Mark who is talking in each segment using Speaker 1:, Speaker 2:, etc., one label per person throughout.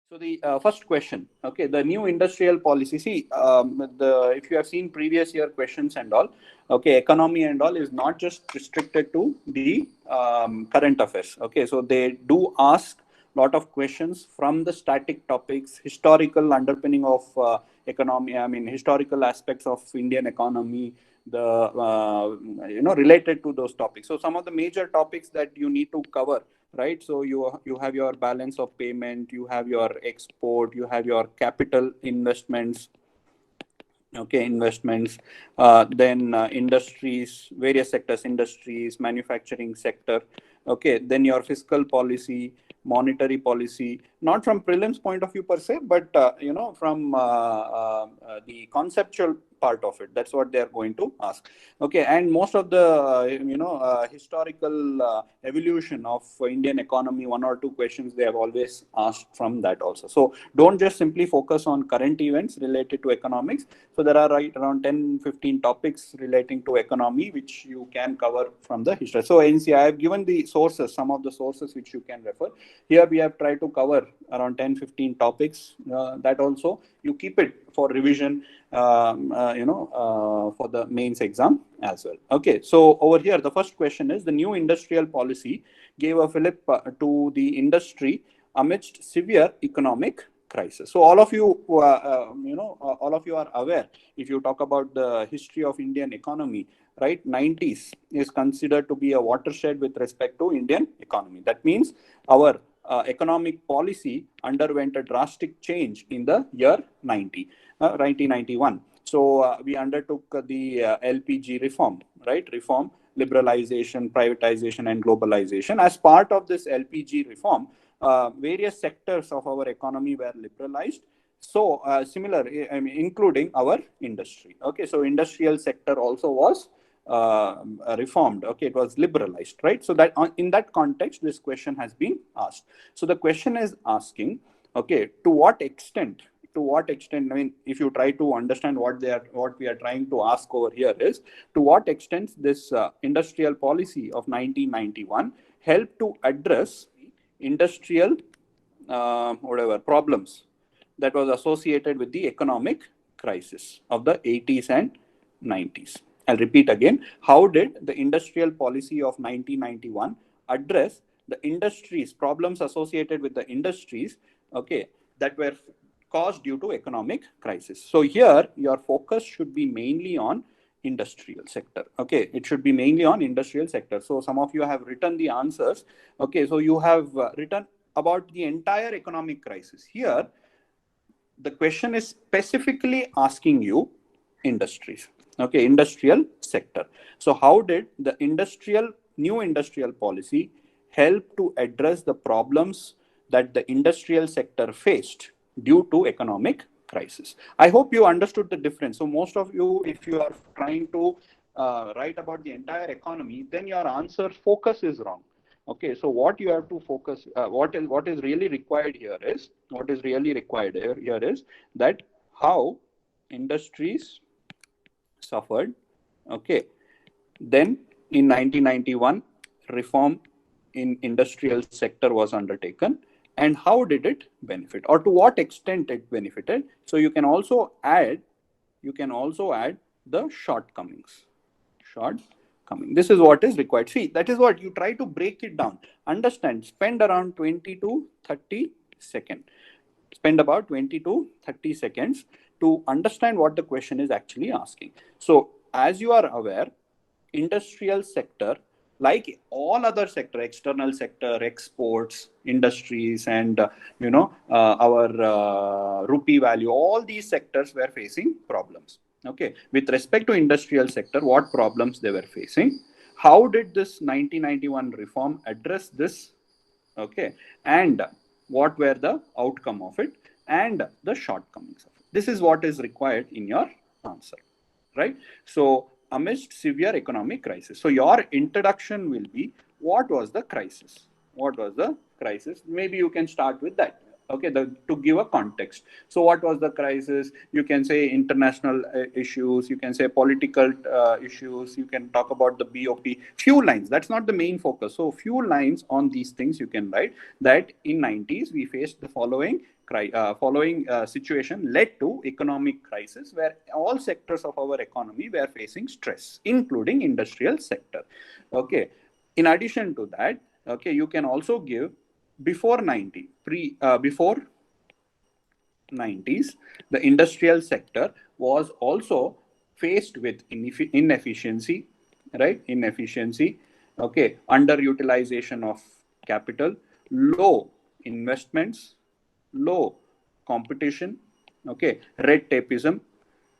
Speaker 1: So the first question, okay, the new industrial policy. See, if you have seen previous year questions and all, okay, economy and all is not just restricted to the current affairs. Okay, so they do ask lot of questions from the static topics, historical underpinning of economy. I mean, historical aspects of Indian economy, the related to those topics. So some of the major topics that you need to cover, right? So you have your balance of payment, you have your export, you have your capital investments, okay, investments, then industries, various sectors, industries, manufacturing sector, okay, then your fiscal policy, monetary policy, not from prelims point of view per se, but from the conceptual part of it. That's what they are going to ask. Okay, and most of the historical evolution of Indian economy, one or two questions they have always asked from that also. So don't just simply focus on current events related to economics. So there are around 10-15 topics relating to economy which you can cover from the history. So NC, I have given the sources, some of the sources which you can refer. Here we have tried to cover around 10-15 topics. That also you keep it for revision, for the mains exam as well. Okay, so over here the first question is, the new industrial policy gave a fillip to the industry amidst severe economic crisis. So all of you, all of you are aware, if you talk about the history of Indian economy, right, 90s is considered to be a watershed with respect to Indian economy. That means our economic policy underwent a drastic change in the year 1991. So we undertook the LPG reform, right? Reform, liberalization, privatization, and globalization. As part of this LPG reform, various sectors of our economy were liberalized. So similar, I mean, including our industry. Okay, so industrial sector also was reformed. Okay, it was liberalized, right? So that in that context, this question has been asked. So the question is asking, okay, to what extent, I mean, if you try to understand what we are trying to ask over here is, to what extent this industrial policy of 1991 helped to address industrial problems that was associated with the economic crisis of the 80s and 90s. I'll repeat again. How did the industrial policy of 1991 address the industries, problems associated with the industries, okay, that were caused due to economic crisis? So here your focus should be mainly on industrial sector. Okay, it should be mainly on industrial sector. So some of you have written the answers. Okay, so you have written about the entire economic crisis. Here the question is specifically asking you industries. Okay, industrial sector. So how did the new industrial policy help to address the problems that the industrial sector faced due to economic crisis? I hope you understood the difference. So most of you, if you are trying to write about the entire economy, then your answer focus is wrong. Okay, so what you have to focus, what is really required here is, that how industries suffered. Okay, then in 1991, reform in industrial sector was undertaken, and how did it benefit, or to what extent it benefited. So you can also add the shortcomings. This is what is required. See, that is what you try to break it down. Understand, spend around 20 to 30 seconds. Spend about 20 to 30 seconds to understand what the question is actually asking. So as you are aware, industrial sector, like all other sector, external sector, exports, industries, and our rupee value, all these sectors were facing problems. Okay, with respect to industrial sector, what problems they were facing, how did this 1991 reform address this? Okay, and what were the outcome of it and the shortcomings of it? This is what is required in your answer, right? So amidst severe economic crisis, so your introduction will be, what was the crisis? Maybe you can start with that. Okay, to give a context. So what was the crisis? You can say international issues, you can say political issues, you can talk about the BOP, few lines. That's not the main focus. So few lines on these things you can write, that in 90s we faced the following situation led to economic crisis where all sectors of our economy were facing stress, including industrial sector. Okay. In addition to that, okay, you can also give before before 90s, the industrial sector was also faced with inefficiency, right? Inefficiency, okay, underutilization of capital, low investments, low competition, okay, red tapeism,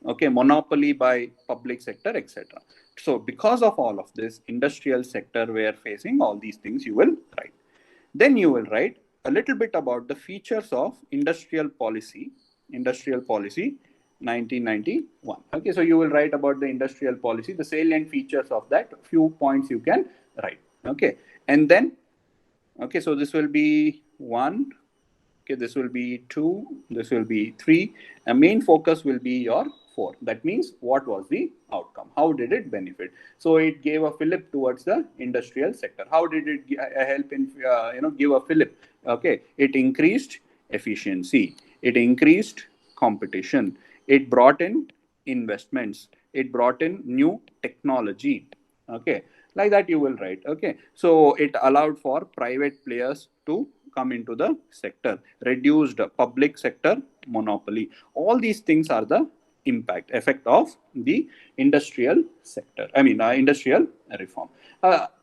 Speaker 1: okay, monopoly by public sector, etc. So because of all of this, industrial sector were facing all these things, you will write. Then you will write a little bit about the features of industrial policy 1991. Okay, so you will write about the industrial policy, the salient features of that, few points you can write. Okay, and then, okay, so this will be 1, okay, this will be 2, this will be 3, and main focus will be your 4. That means what was the outcome? How did it benefit? So it gave a fillip towards the industrial sector. How did it help in, give a fillip? Okay, it increased efficiency, it increased competition, it brought in investments, it brought in new technology. Okay, like that you will write. Okay, so it allowed for private players to come into the sector, reduced public sector monopoly. All these things are the effect of the industrial sector, industrial reform.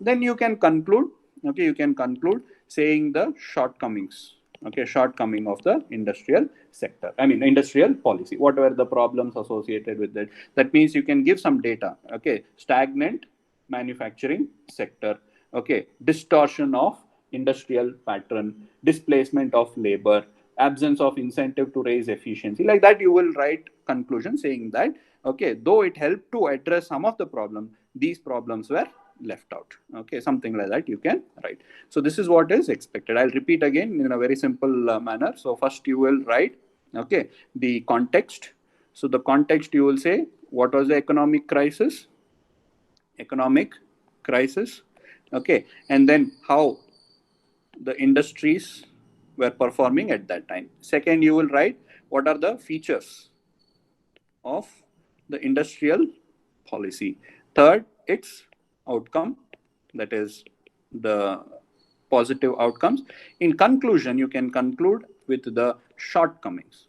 Speaker 1: Then you can conclude, okay, you can conclude saying the shortcomings, okay, shortcoming of the industrial sector, industrial policy, what were the problems associated with it. That means you can give some data, okay, stagnant manufacturing sector, okay, distortion of industrial pattern, displacement of labor, absence of incentive to raise efficiency. Like that you will write conclusion saying that, okay, though it helped to address some of the problem, these problems were left out. Okay, something like that you can write. So this is what is expected. I'll repeat again in a very simple manner. So first you will write, okay, the context. So the context, you will say what was the economic crisis, okay, and then how the industries were performing at that time. Second, you will write what are the features of the industrial policy. Third, its outcome, that is the positive outcomes. In conclusion, you can conclude with the shortcomings.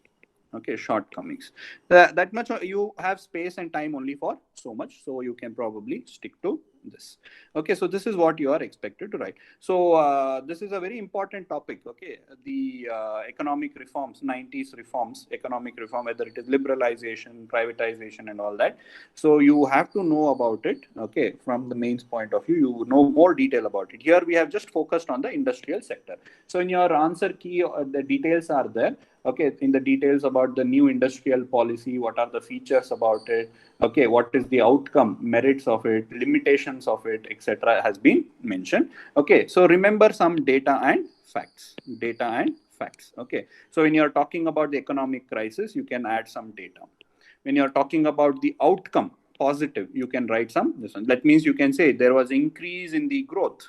Speaker 1: Okay, shortcomings. That much you have space and time only for so much, so you can probably stick to this. Okay, so this is what you are expected to write. So this is a very important topic. Okay, the economic reforms, 90s reforms, economic reform, whether it is liberalization, privatization, and all that. So you have to know about it. Okay, from the mains point of view, you know more detail about it. Here we have just focused on the industrial sector. So in your answer key, the details are there. Okay, in the details about the new industrial policy, what are the features about it, okay, what is the outcome, merits of it, limitations of it, etc. has been mentioned. Okay, so remember some data and facts. Okay, so when you're talking about the economic crisis, you can add some data. When you're talking about the outcome, positive, you can write some this one. That means you can say there was increase in the growth,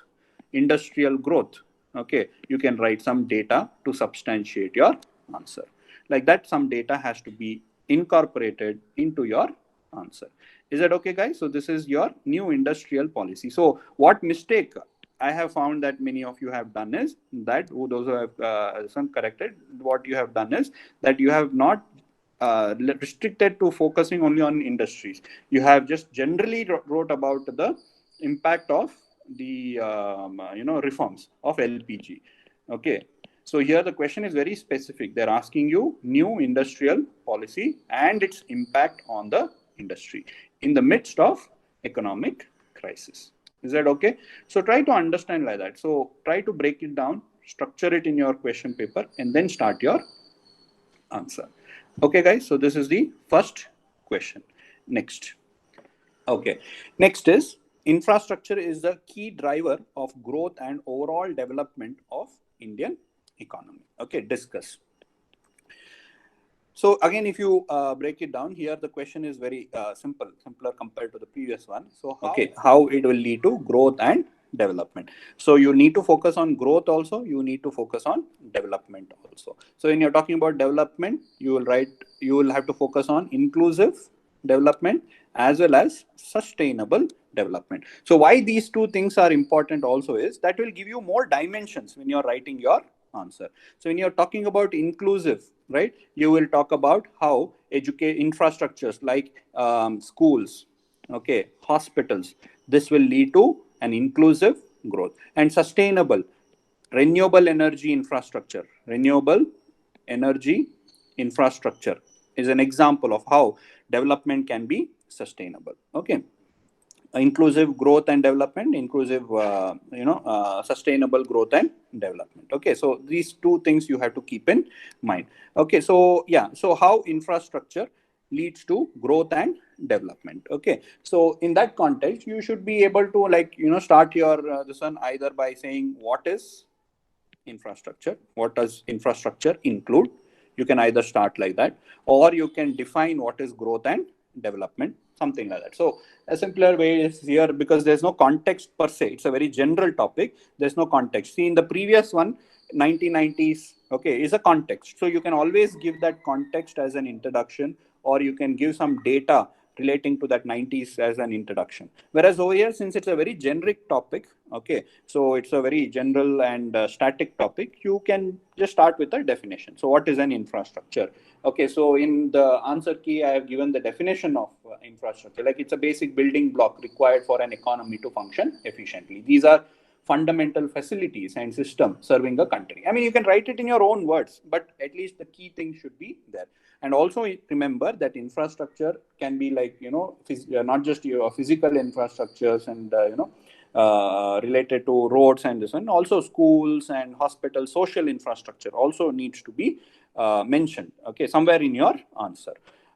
Speaker 1: industrial growth. Okay, you can write some data to substantiate your answer. Like that, some data has to be incorporated into your answer. Is that okay, guys? So this is your new industrial policy. So what mistake I have found that many of you have done is that, those who have corrected, what you have done is that you have not restricted to focusing only on industries. You have just generally wrote about the impact of the reforms of LPG. Okay, so here the question is very specific. They're asking you new industrial policy and its impact on the industry in the midst of economic crisis. Is that okay? So try to understand like that. So try to break it down, structure it in your question paper, and then start your answer. Okay, guys. So this is the first question. Next. Okay. Next is infrastructure is the key driver of growth and overall development of Indian economy. Okay, discuss. So again, if you break it down here, the question is very simpler compared to the previous one. So how it will lead to growth and development. So you need to focus on growth also, you need to focus on development also. So when you're talking about development, you will have to focus on inclusive development as well as sustainable development. So why these two things are important also is that will give you more dimensions when you're writing your answer. So when you're talking about inclusive, right, you will talk about how educate infrastructures like schools, okay, hospitals, this will lead to an inclusive growth. And sustainable, renewable energy infrastructure is an example of how development can be sustainable. Okay, inclusive growth and development, sustainable growth and development. Okay, so these two things you have to keep in mind. Okay, so yeah, so how infrastructure leads to growth and development. Okay, so in that context, you should be able to, like, start your this one either by saying what is infrastructure, what does infrastructure include. You can either start like that, or you can define what is growth and development, something like that. So a simpler way is here, because there's no context per se, it's a very general topic, there's no context. See, in the previous one, 1990s, okay, is a context, so you can always give that context as an introduction, or you can give some data relating to that 90s as an introduction. Whereas over here, since it's a very generic topic, okay, so it's a very general and static topic, you can just start with a definition. So what is an infrastructure? Okay, so in the answer key, I have given the definition of infrastructure. Like, it's a basic building block required for an economy to function efficiently. These are fundamental facilities and system serving a country. I mean, you can write it in your own words, but at least the key thing should be there. And also remember that infrastructure can be like, not just your physical infrastructures and, related to roads and this one, also schools and hospitals, social infrastructure also needs to be mentioned, okay, somewhere in your answer.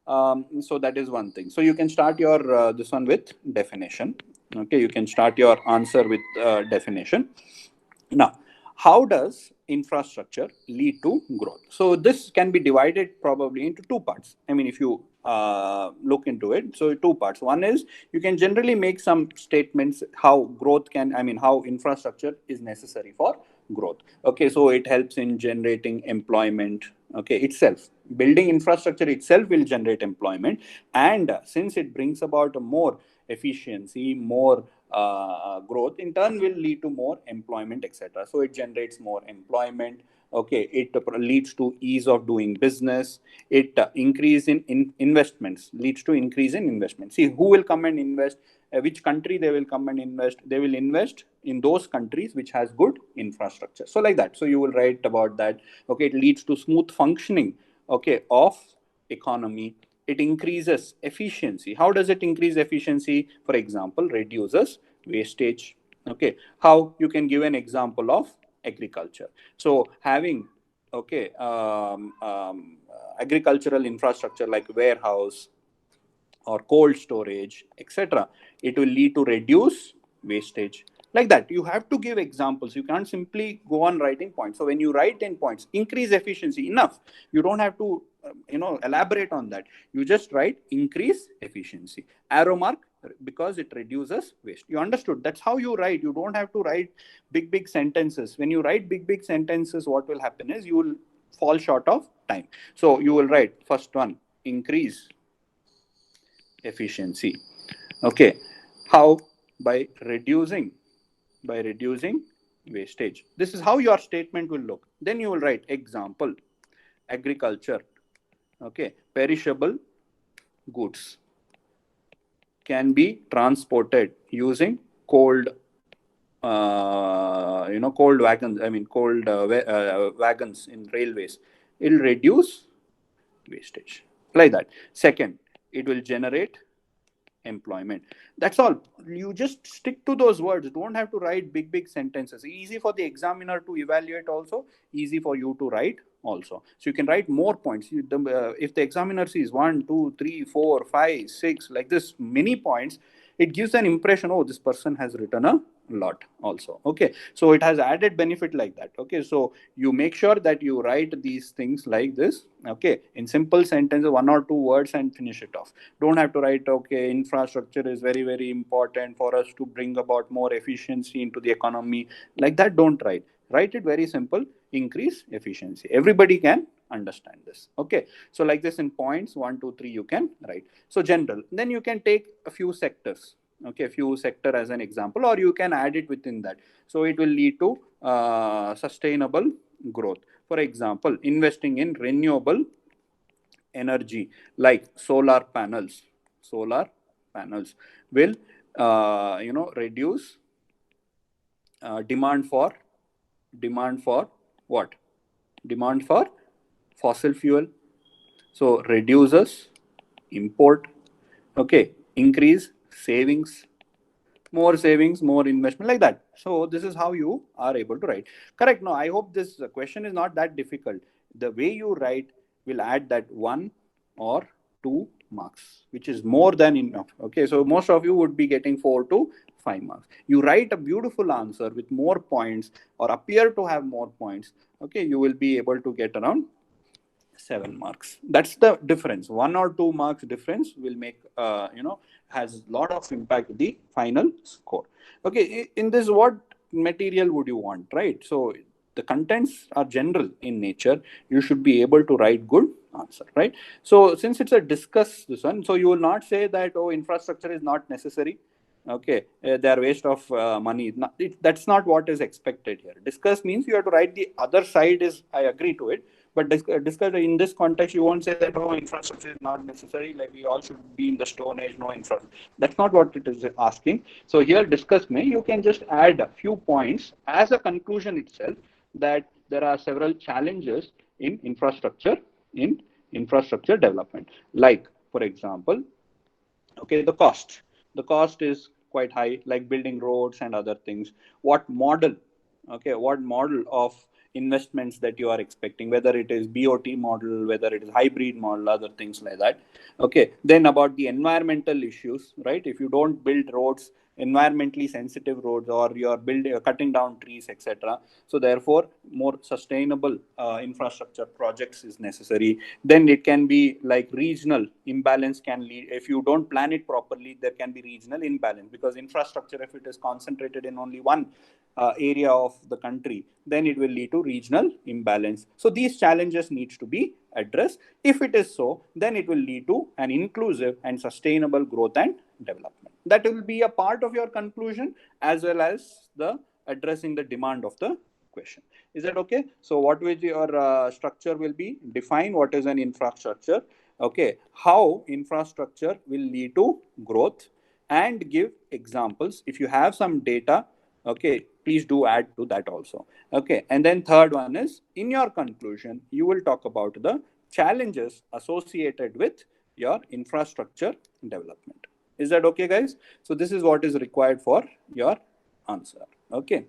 Speaker 1: So that is one thing. So you can start your this one with definition. Okay, you can start your answer with definition. Now, how does infrastructure lead to growth? So this can be divided probably into two parts. I mean, if you look into it, so two parts. One is you can generally make some statements how growth can, I mean, how infrastructure is necessary for growth. Okay, so it helps in generating employment. Okay, itself, building infrastructure itself will generate employment, and since it brings about a more efficiency, more growth, in turn will lead to more employment, etc. So it generates more employment. Okay, it leads to ease of doing business. It increase in investments, leads to increase in investment. See, who will come and invest? Which country they will come and invest? They will invest in those countries which has good infrastructure. So like that. So you will write about that. Okay, it leads to smooth functioning, okay, of economy. It increases efficiency. How does it increase efficiency? For example, reduces wastage. Okay, how? You can give an example of agriculture. So having, okay, agricultural infrastructure like warehouse or cold storage, etc., it will lead to reduce wastage. Like that, you have to give examples. You can't simply go on writing points. So when you write in points, increase efficiency, enough. You don't have to elaborate on that. You just write increase efficiency, arrow mark, because it reduces waste. You understood? That's how you write. You don't have to write big sentences. When you write big sentences, what will happen is you will fall short of time. So you will write first one, increase efficiency. Okay, how? By reducing wastage. This is how your statement will look. Then you will write example, agriculture, okay, perishable goods can be transported using cold cold wagons, I mean cold wagons in railways. It will reduce wastage. Like that. Second, it will generate employment. That's all. You just stick to those words. Don't have to write big sentences. Easy for the examiner to evaluate also, easy for you to write also. So you can write more points. If the examiner sees 1, 2, 3, 4, 5, 6, like this, many points, it gives an impression, oh, this person has written a lot also. Okay, so it has added benefit like that. Okay, so you make sure that you write these things like this, okay, in simple sentences, 1 or 2 words, and finish it off. Don't have to write, okay, infrastructure is very, very important for us to bring about more efficiency into the economy. Like that, don't write. Write it very simple, increase efficiency. Everybody can understand this. Okay, so like this in points 1, 2, 3 you can write. So general, then you can take a few sectors, okay, a few sector as an example, or you can add it within that. So it will lead to sustainable growth. For example, investing in renewable energy like solar panels will reduce demand for what? Demand for fossil fuel. So reduces import. Okay, increase savings, more savings, more investment, like that. So this is how you are able to write. Correct. Now I hope this question is not that difficult. The way you write will add that 1 or 2 marks, which is more than enough. Okay, so most of you would be getting 4 to 5 marks. You write a beautiful answer with more points or appear to have more points, okay, you will be able to get around 7 marks. That's the difference. 1 or 2 marks difference will make has a lot of impact the final score. Okay, in this, what material would you want, right? So the contents are general in nature. You should be able to write good answer, right? So since it's a discuss this one, so you will not say that, oh, infrastructure is not necessary. Okay, they are waste of money. That's not what is expected here. Discuss means you have to write the other side is, I agree to it, but discuss in this context, you won't say that, oh, infrastructure is not necessary, like we all should be in the Stone Age, no infrastructure. That's not what it is asking. So here, discuss may, you can just add a few points as a conclusion itself, that there are several challenges in infrastructure development. Like, for example, okay, the cost is quite high, like building roads and other things. What model, okay, what model of investments that you are expecting, whether it is BOT model, whether it is hybrid model, other things like that. Okay, then about the environmental issues, right? If you don't build roads, environmentally sensitive roads, or you're building cutting down trees, etc., so therefore more sustainable infrastructure projects is necessary. Then it can be like regional imbalance can lead, if you don't plan it properly, there can be regional imbalance, because infrastructure, if it is concentrated in only one area of the country, then it will lead to regional imbalance. So these challenges needs to be addressed. If it is so, then it will lead to an inclusive and sustainable growth and development. That will be a part of your conclusion, as well as the addressing the demand of the question. Is that okay? So what will your structure will be? Define what is an infrastructure. Okay, how infrastructure will lead to growth, and give examples. If you have some data, okay, please do add to that also. Okay, and then third one is, in your conclusion, you will talk about the challenges associated with your infrastructure development. Is that okay, guys? So this is what is required for your answer. Okay.